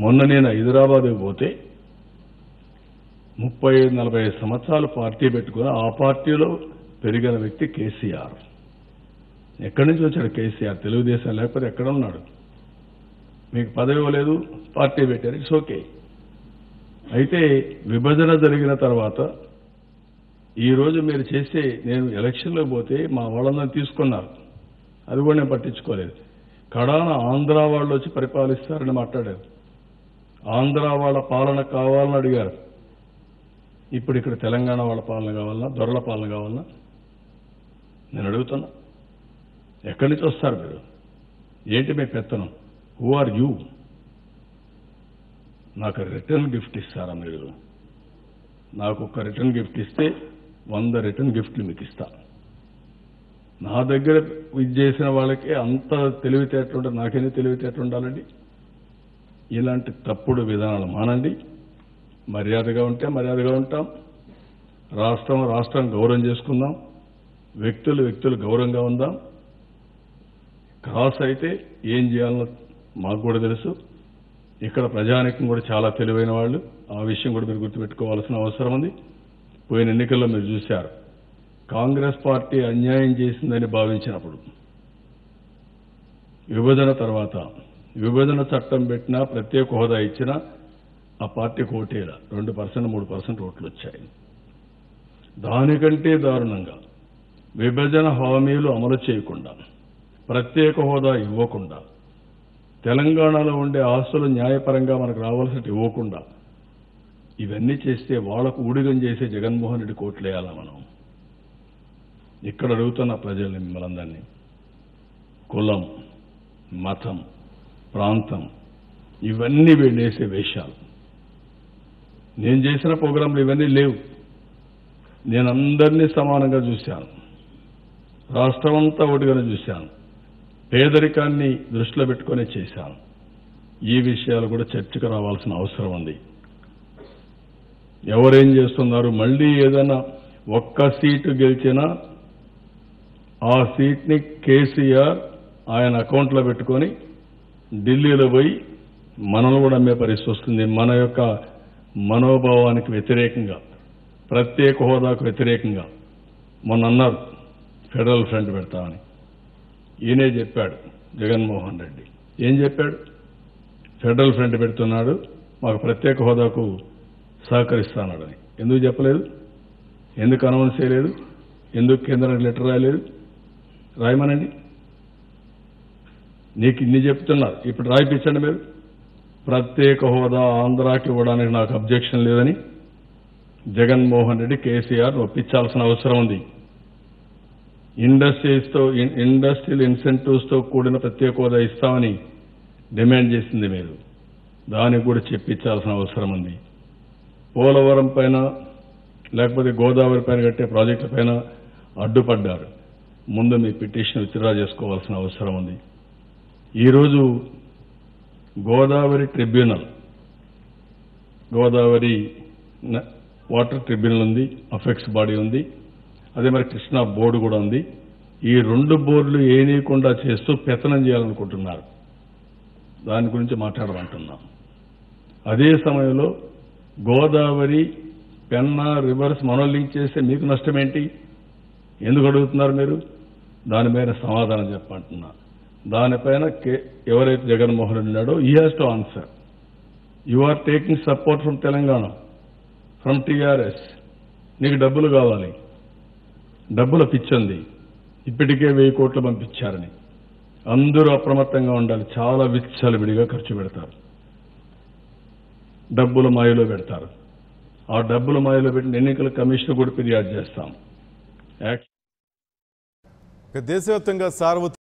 మొన్న నేను హైదరాబాద్కు పోతే 30-40 సంవత్సరాలు పార్టీ పెట్టుకుని ఆ పార్టీలో పెరిగిన వ్యక్తి కేసీఆర్. ఎక్కడి నుంచి వచ్చాడు కేసీఆర్? తెలుగుదేశం లేకపోతే ఎక్కడ ఉన్నాడు? మీకు పదవి ఇవ్వలేదు, పార్టీ పెట్టారు, ఇట్స్ ఓకే. అయితే విభజన జరిగిన తర్వాత ఈరోజు మీరు చేసే, నేను ఎలక్షన్లో పోతే మా వాళ్ళందరినీ తీసుకున్నారు, అది కూడా నేను పట్టించుకోలేదు. కడాన ఆంధ్ర వాళ్ళు వచ్చి పరిపాలిస్తారని మాట్లాడారు. ఆంధ్ర వాళ్ళ పాలన కావాలని అడిగారు. ఇప్పుడు ఇక్కడ తెలంగాణ వాళ్ళ పాలన కావాలన్నా, దొరల పాలన కావాలన్నా? నేను అడుగుతున్నా, ఎక్కడి నుంచి వస్తారు మీరు? ఏంటి మీ పెత్తనం? Who are you? నాకు రిటర్న్ గిఫ్ట్ ఇస్తారా మీరు? నాకు ఒక రిటర్న్ గిఫ్ట్ ఇస్తే 100 రిటర్న్ గిఫ్ట్లు మీకు ఇస్తా. నా దగ్గర ఇది చేసిన వాళ్ళకి అంత తెలివితేటలు ఉంటే నాకెన్ని తెలివితేటలు ఉండాలండి? ఇలాంటి తప్పుడు విధానాలు మానండి. మర్యాదగా ఉంటే మర్యాదగా ఉంటాం. రాష్ట్రం గౌరవం చేసుకుందాం. వ్యక్తులు గౌరవంగా ఉందాం. క్రాస్ అయితే ఏం చేయాలో మాకు కూడా తెలుసు. ఇక్కడ ప్రజానికం కూడా చాలా తెలివైన వాళ్ళు. ఆ విషయం కూడా మీరు గుర్తుపెట్టుకోవాల్సిన అవసరం ఉంది. పోయిన ఎన్నికల్లో మీరు చూశారు, కాంగ్రెస్ పార్టీ అన్యాయం చేసిందని భావించినప్పుడు విభజన తర్వాత విభజన చట్టం పెట్టినా, ప్రత్యేక హోదా ఇచ్చినా ఆ పార్టీకి ఓటేలా 2%, 3% ఓట్లు వచ్చాయి. దానికంటే దారుణంగా విభజన హామీలు అమలు చేయకుండా, ప్రత్యేక హోదా ఇవ్వకుండా, తెలంగాణలో ఉండే ఆస్తులు న్యాయపరంగా మనకు రావాల్సినట్టు ఇవ్వకుండా, ఇవన్నీ చేస్తే వాళ్లకు ఊడిగం చేసే జగన్మోహన్ రెడ్డి కోట్లేయాలా మనం? ఇక్కడ అడుగుతున్న ప్రజల్ని, మిమ్మల్ని అందరినీ, కులం, మతం, ప్రాంతం ఇవన్నీ వీళ్ళేసే వేషాలు. నేను చేసిన ప్రోగ్రాంలు ఇవన్నీ లేవు. నేను అందరినీ సమానంగా చూశాను. రాష్ట్రం అంతా ఒకటిగానే చూశాను. పేదరికాన్ని దృష్టిలో పెట్టుకునే చేశాను. ఈ విషయాలు కూడా చర్చకు రావాల్సిన అవసరం ఉంది. ఎవరేం చేస్తున్నారు? మళ్ళీ ఏదైనా ఒక్క సీటు గెలిచినా ఆ సీట్ని కేసీఆర్ ఆయన అకౌంట్లో పెట్టుకొని ఢిల్లీలో పోయి మనల్ని కూడా అమ్మే పరిస్థితి వస్తుంది. మన యొక్క మనోభావానికి వ్యతిరేకంగా, ప్రత్యేక హోదాకు వ్యతిరేకంగా మొన్న అన్నారు ఫెడరల్ ఫ్రంట్ పెడతామని. ఈయనే చెప్పాడు జగన్మోహన్ రెడ్డి. ఏం చెప్పాడు? ఫెడరల్ ఫ్రంట్ పెడుతున్నాడు, మాకు ప్రత్యేక హోదాకు సహకరిస్తానని. ఎందుకు చెప్పలేదు? ఎందుకు అనౌన్స్ చేయలేదు? ఎందుకు కేంద్రానికి లెటర్ రాయలేదు? రాయమనండి. నీకు ఇన్ని చెప్తున్నారు, ఇప్పుడు రాయిపించండి మీరు. ప్రత్యేక హోదా ఆంధ్రాకి ఇవ్వడానికి నాకు అబ్జెక్షన్ లేదని జగన్మోహన్ రెడ్డి, కేసీఆర్ ఒప్పించాల్సిన అవసరం ఉంది. ఇండస్ట్రియల్ ఇన్సెంటివ్స్తో కూడిన ప్రత్యేక హోదా ఇస్తామని డిమాండ్ చేసింది మీరు. దానికి కూడా చెప్పించాల్సిన అవసరం ఉంది. పోలవరం పైన లేకపోతే గోదావరి పైన కట్టే ప్రాజెక్టుల పైన అడ్డుపడ్డారు. ముందు మీ పిటిషన్ విత్డ్రా చేసుకోవాల్సిన అవసరం ఉంది. ఈరోజు Godavari tribunal, Godavari water tribunal ఉంది, అఫెక్స్ బాడీ ఉంది, అదే మరి కృష్ణా బోర్డు కూడా ఉంది. ఈ 2 బోర్డులు ఏనీయకుండా చేస్తూ పెత్తనం చేయాలనుకుంటున్నారు. దాని గురించి మాట్లాడమంటున్నాం. అదే సమయంలో గోదావరి, పెన్నా రివర్స్ మనం లింక్ చేస్తే మీకు నష్టం ఏంటి? ఎందుకు అడుగుతున్నారు మీరు? దానిపైన సమాధానం చెప్పంటున్నా. దానిపైన ఎవరైతే జగన్మోహన్ రెడ్డి ఉన్నాడో he has to answer. You are taking support from Telangana, from TRS. నీకు డబ్బులు కావాలి, డబ్బుల పిచ్చింది. ఇప్పటికే 1000 కోట్లు పంపించారని అందరూ అప్రమత్తంగా ఉండాలి. చాలా విచ్చలవిడిగా ఖర్చు పెడతారు, డబ్బులు మాయలో పెడతారు. ఆ డబ్బులు మాయలో పెట్టిన ఎన్నికల కమిషన్ కూడా ఫిర్యాదు చేస్తాం. దేశవ్యాప్తంగా